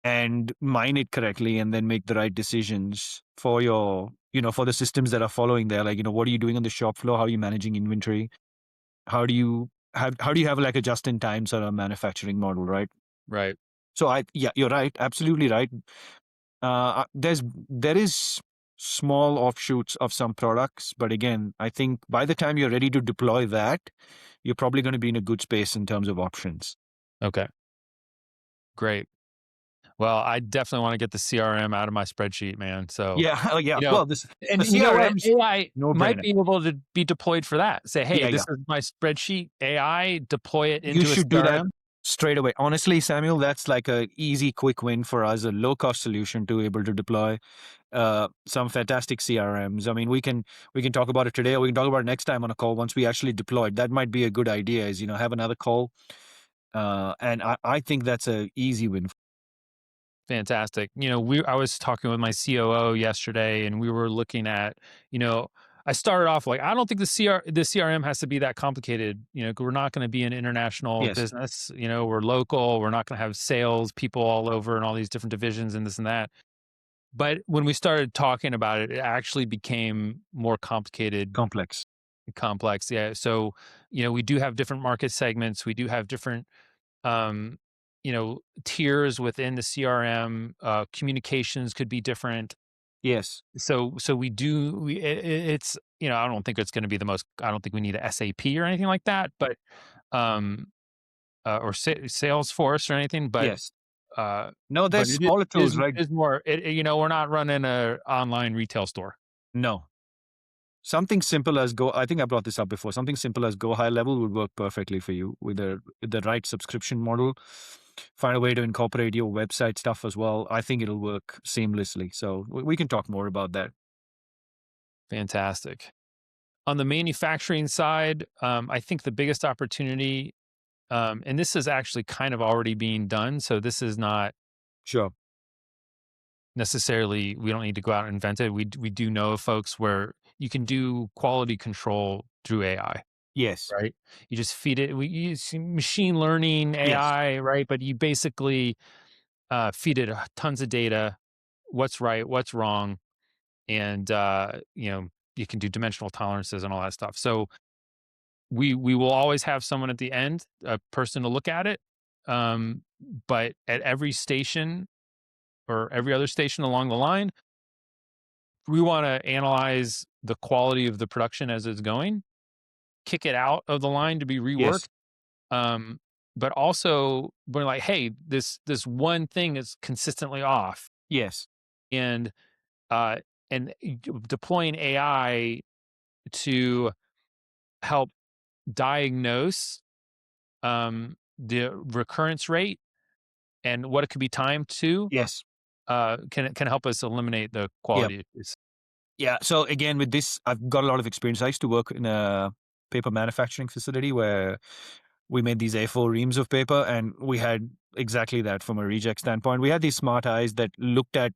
and mine it correctly and then make the right decisions for your for the systems that are following there, like what are you doing on the shop floor, how are you managing inventory, how do you have like a just in time sort of manufacturing model, right? right. So yeah, you're right, absolutely right. There is small offshoots of some products, but again, I think by the time you're ready to deploy that, you're probably going to be in a good space in terms of options. Okay. Great. Well, I definitely want to get the CRM out of my spreadsheet, man. So, Yeah. Oh yeah, you know, well, this the and you know what? CRM's AI no might brainer. be able to be deployed for that. Say, hey, Yeah, this yeah. is my spreadsheet. AI, deploy it You into a should do that CRM. straight away. Honestly, Samuel, that's like a easy, quick win for us, a low cost solution to able to deploy some fantastic CRMs. I mean, we can talk about it today, or we can talk about it next time on a call once we actually deploy. That might be a good idea. Is have another call, and I think that's a easy win. Fantastic. I was talking with my COO yesterday, and we were looking at, you know, I started off like, I don't think the CRM has to be that complicated. 'Cause we're not going to be an international Yes, business. We're local. We're not going to have sales people all over and all these different divisions and this and that. But when we started talking about it, it actually became more complicated complex. and complex. Yeah. So, we do have different market segments. We do have different, um, tiers within the CRM. Communications could be different. Yes, So we do, it's, I don't think it's going to be I don't think we need a SAP or anything like that, but, um, or Salesforce or anything, but, yes. uh, No, but there's smaller tools, right? is more, we're not running a online retail store. No, something simple as Go. I think I brought this up before. Something simple as Go High Level would work perfectly for you with the right subscription model. Find a way to incorporate your website stuff as well. I think it'll work seamlessly. So we can talk more about that. Fantastic. On the manufacturing side, I think the biggest opportunity, and this is actually kind of already being done. So this is not Sure. necessarily, we don't need to go out and invent it. We do know of folks where you can do quality control through AI, Yes. right? You just feed it. We use machine learning Yes. AI, right? But you basically feed it tons of data, what's right, what's wrong, and you can do dimensional tolerances and all that stuff. So we will always have someone at the end, a person to look at it. Um, but at every station or every other station along the line, we want to analyze the quality of the production as it's going, kick it out of the line to be reworked. Yes. Um, but also we're like, hey, this one thing is consistently off, Yes. and uh, deploying AI to help diagnose the recurrence rate and what it could be timed to, Yes. can help us eliminate the Yeah. quality issues. Yeah. So again, with this, I've got a lot of experience. I used to work in a paper manufacturing facility where we made these A4 reams of paper, and we had exactly that from a reject standpoint. We had these smart eyes that looked at,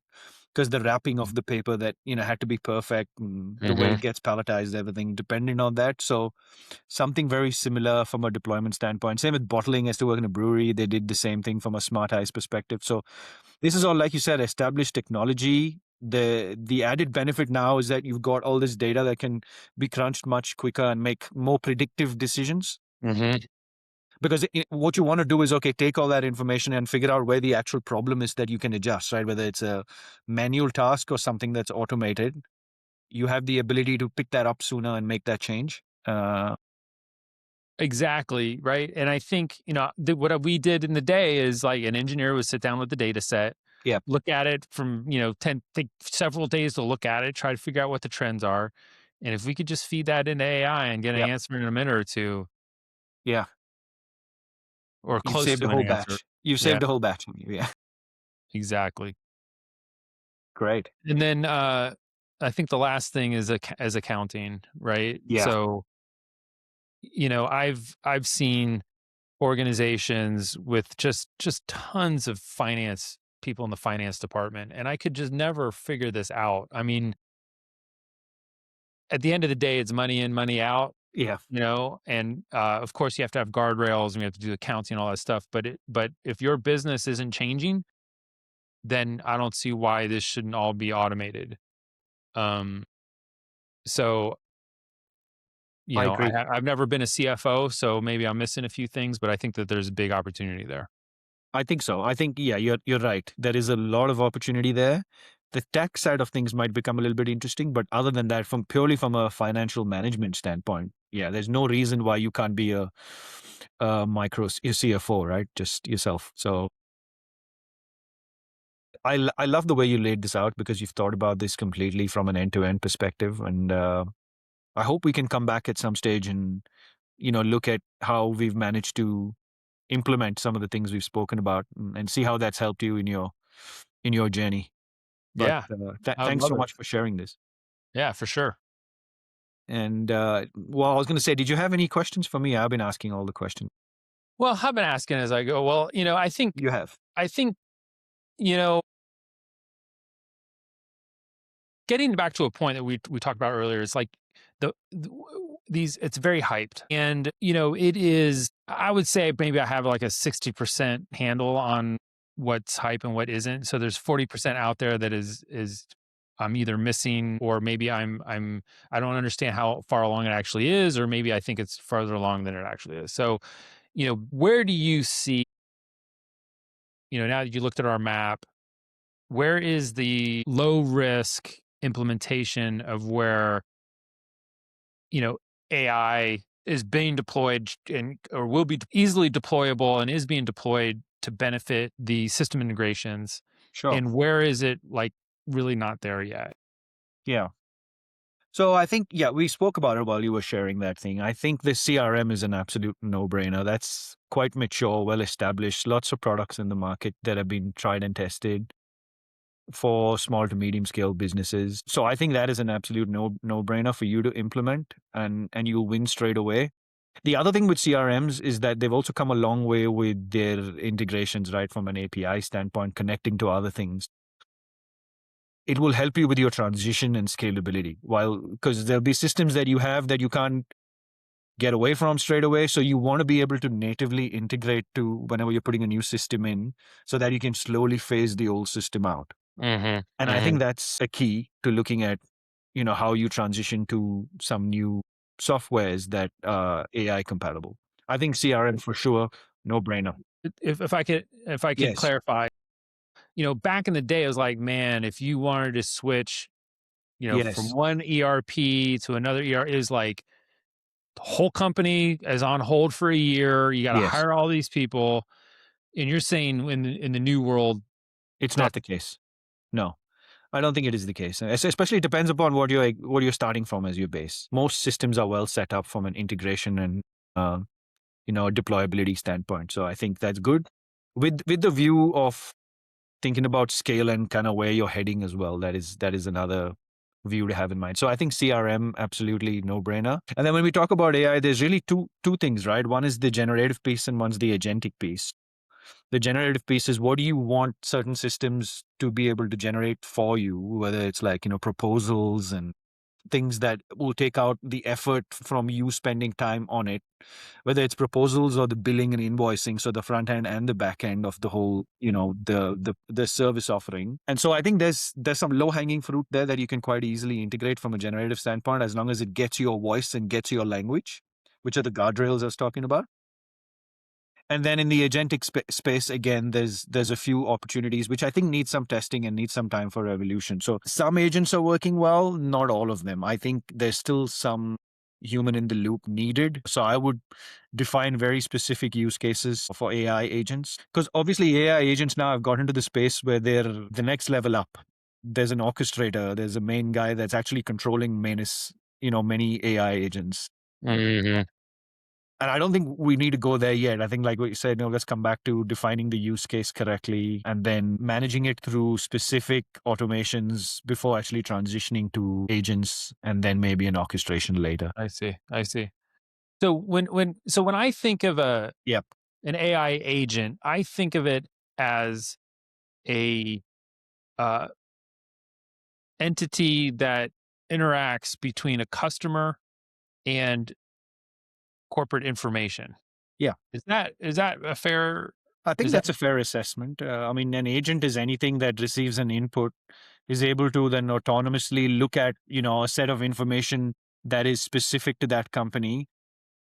because the wrapping of the paper that had to be perfect, and the way Hmm. it gets palletized, everything depended on that. So something very similar from a deployment standpoint. Same with bottling. As to work in a brewery, they did the same thing from a smart eyes perspective. So this is all, like you said, established technology. The added benefit now is that you've got all this data that can be crunched much quicker and make more predictive decisions. Hmm. Because what you want to do is, okay, take all that information and figure out where the actual problem is that you can adjust, right? Whether it's a manual task or something that's automated, you have the ability to pick that up sooner and make that change. Exactly, right. And I think, what we did in the day is like an engineer would sit down with the data set, Yeah, look at it from, 10, take several days to look at it, try to figure out what the trends are. And if we could just feed that into AI and get an yeah, answer in a minute or two, yeah. or You've close saved to a an whole answer. batch. You've Yeah, saved a whole batch. Yeah, exactly. great. And then I think the last thing is as accounting, right? Yeah, So, I've seen organizations with just tons of finance people in the finance department, and I could just never figure this out. I mean, at the end of the day, it's money in, money out, yeah. and of course you have to have guardrails and you have to do accounting and all that stuff. But if your business isn't changing, then I don't see why this shouldn't all be automated. Um, so I agree. I've never been a CFO, so maybe I'm missing a few things, but I think that there's a big opportunity there. I think so. I think, yeah, you're right. There is a lot of opportunity there. The tech side of things might become a little bit interesting, but other than that, from purely from a financial management standpoint, yeah, there's no reason why you can't be a micro CFO, right? Just yourself. So I love the way you laid this out, because you've thought about this completely from an end to end perspective, and I hope we can come back at some stage and look at how we've managed to implement some of the things we've spoken about, and see how that's helped you in your journey. But Yeah, I would thanks love so it. much for sharing this. Yeah, for sure. And well, I was going to say, did you have any questions for me? I've been asking all the questions. Well, I've been asking as I go. Well, You have. I think, you know, getting back to a point that we talked about earlier, it's like these it's very hyped, and it is. I would say maybe I have like a 60% handle on what's hype and what isn't. So there's 40% out there that is I'm either missing, or maybe I don't understand how far along it actually is, or maybe I think it's farther along than it actually is. So where do you see, now that you looked at our map, where is the low risk implementation of where, you know, AI is being deployed and or will be easily deployable and is being deployed to benefit the system integrations? Sure. And where is it like really not there yet? Yeah. So I think, yeah, we spoke about it while you were sharing that thing. I think the CRM is an absolute no-brainer. That's quite mature, well established, lots of products in the market that have been tried and tested for small to medium scale businesses. So I think that is an absolute no-brainer for you to implement, and you'll win straight away. The other thing with CRMs is that they've also come a long way with their integrations, right? From an API standpoint, connecting to other things. It will help you with your transition and scalability. While, because there'll be systems that you have that you can't get away from straight away. So you want to be able to natively integrate to whenever you're putting a new system in, so that you can slowly phase the old system out. Hmm. And I Hmm. think that's a key to looking at how you transition to some new softwares that are AI compatible. I think CRM for sure, no brainer. If I could Yes, clarify, back in the day, it was like, man, if you wanted to switch, from yes, one ERP to another ERP, is like the whole company is on hold for a year. You got to yes. hire all these people, and you're saying in the new world It's that not the case. No, I don't think it is the case. Especially it depends upon what you're starting from as your base. Most systems are well set up from an integration and uh, deployability standpoint. So I think that's good. With the view of thinking about scale and kind of where you're heading as well. That is another view to have in mind. So I think CRM absolutely no brainer. And then when we talk about AI, there's really two things, right? One is the generative piece and one's the agentic piece. The generative piece is what do you want certain systems to be able to generate for you, whether it's like proposals and things that will take out the effort from you spending time on it, whether it's proposals or the billing and invoicing, so the front end and the back end of the whole, the service offering. And so I think there's some low hanging fruit there that you can quite easily integrate from a generative standpoint, as long as it gets your voice and gets your language, which are the guardrails I was talking about. And then in the agentic space, again, there's a few opportunities which I think need some testing and need some time for evolution. So some agents are working well, not all of them. I think there's still some human in the loop needed. So I would define very specific use cases for AI agents, because obviously AI agents now have gotten to the space where they're the next level up. There's an orchestrator, there's a main guy that's actually controlling many AI agents. Mhm. And I don't think we need to go there yet. I think, like what you said, let's come back to defining the use case correctly and then managing it through specific automations before actually transitioning to agents and then maybe an orchestration later. I see. I see. So when I think of Yep. an AI agent, I think of it as a uh, entity that interacts between a customer and corporate information. Yeah. Is that a fair? I think Is that that's a fair assessment. I mean, an agent is anything that receives an input, is able to then autonomously look at, a set of information that is specific to that company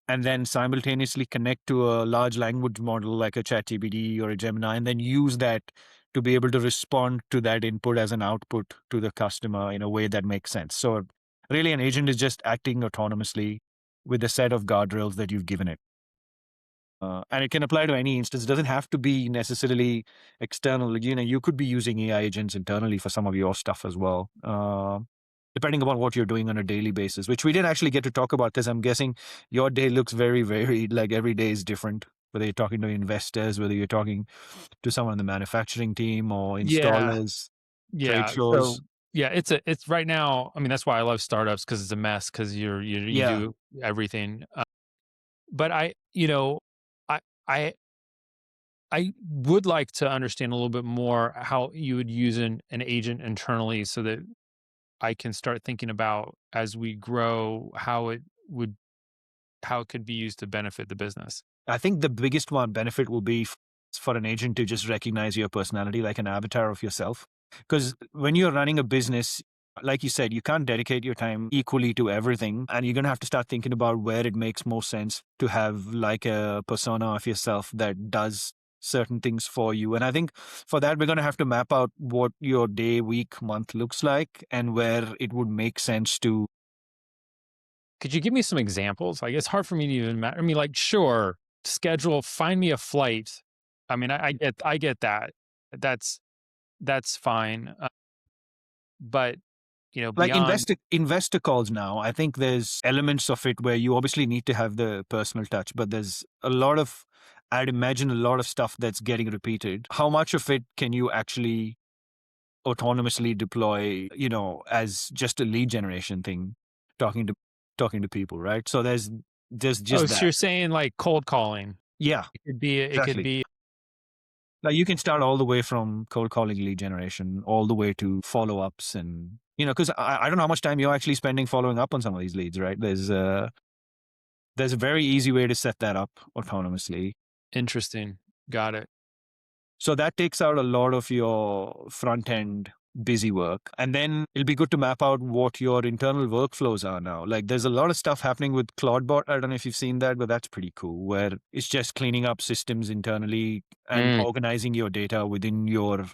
and then simultaneously connect to a large language model like a ChatGPT or a Gemini, and then use that to be able to respond to that input as an output to the customer in a way that makes sense. So, really, an agent is just acting autonomously with a set of guardrails that you've given it. And it can apply to any instance. It doesn't have to be necessarily external. You could be using AI agents internally for some of your stuff as well, depending upon what you're doing on a daily basis, which we didn't actually get to talk about because I'm guessing your day looks very varied. Like every day is different, whether you're talking to investors, whether you're talking to someone in the manufacturing team or yeah, installers, trade yeah. shows. So yeah, it's right now. I mean, that's why I love startups, because it's a mess, because you Yeah, do everything. But I I I would like to understand a little bit more how you would use an agent internally, so that I can start thinking about, as we grow, would how it could be used to benefit the business. I think the biggest one benefit will be for an agent to just recognize your personality like an avatar of yourself. Because when you're running a business, like you said, you can't dedicate your time equally to everything. And you're going to have to start thinking about where it makes most sense to have like a persona of yourself that does certain things for you. And I think for that, we're going to have to map out what your day, week, month looks like and where it would make sense to. Could you give me some examples? Like, it's hard for me to even I mean, like, sure, schedule, find me a flight. I mean, I get that. That's that's fine. But Like beyond. investor calls now, I think there's elements of it where you obviously need to have the personal touch, but there's a lot of, I'd imagine, a lot of stuff that's getting repeated. How much of it can you actually autonomously deploy, as just a lead generation thing, talking to talking to people, right? So there's Oh, just so that. you're saying like cold calling? Yeah, It could exactly. be. Like you can start all the way from cold calling lead generation, all the way to follow ups, and because I don't know how much time you're actually spending following up on some of these leads, right? There's a very easy way to set that up autonomously. Interesting. Got it. So that takes out a lot of your front end busy work. And then it'll be good to map out what your internal workflows are now. Like there's a lot of stuff happening with Claudebot. I don't know if you've seen that, but that's pretty cool, where it's just cleaning up systems internally and Mm, organizing your data within your,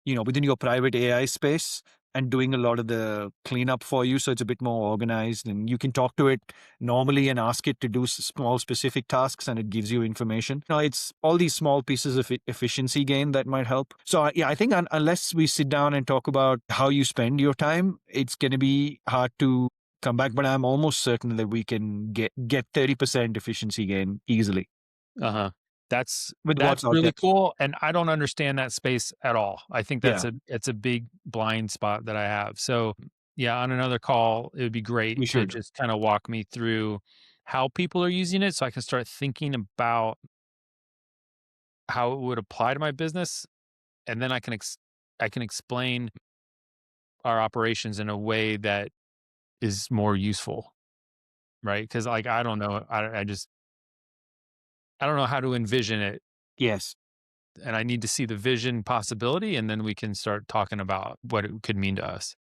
within your private AI space and doing a lot of the cleanup for you. So it's a bit more organized and you can talk to it normally and ask it to do small specific tasks and it gives you information. Now it's all these small pieces of efficiency gain that might help. So yeah, I think unless we sit down and talk about how you spend your time, it's going to be hard to come back, but I'm almost certain that we can get 30% efficiency gain easily uh-huh. That's with that's what's out really there. cool, and I don't understand that space at all. I think Yeah, it's a big blind spot that I have. So, yeah, on another call, it would be great we to should. just kinda walk me through how people are using it so I can start thinking about how it would apply to my business, and then I can explain our operations in a way that is more useful, right? Because like, I don't know, I don't know how to envision it, Yes, and I need to see the vision possibility, and then we can start talking about what it could mean to us.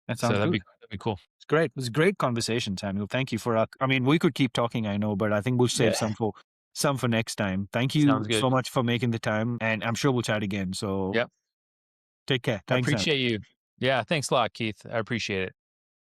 that So sounds good. that'd be cool. It's great. It was a great conversation, Samuel. Thank you for. I mean, we could keep talking, I know, but I think we'll save Yeah. some for next time. Thank Sounds you good. so much for making the time, and I'm sure we'll chat again. So Yep. take care. I Thanks, Sam. appreciate you. Yeah, thanks a lot, Keith. I appreciate it.